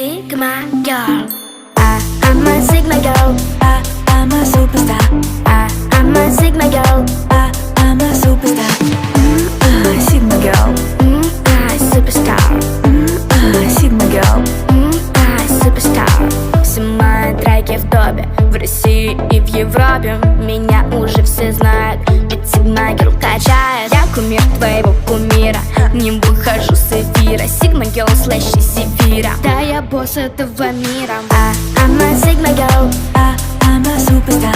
Sigma girl. I'm a Sigma girl. I'm a superstar. I'm a Sigma girl. I'm a superstar. Sigma girl. Superstar. Sigma girl. Superstar. Все мои треки в топе, в России и в Европе. Меня уже все знают, ведь Sigma girl качает. Я кумир твоего кумира, не выхожу с эфира. Sigma girl слэш Севира. Да, я босс этого мира. I'm a Sigma girl. I'm a superstar.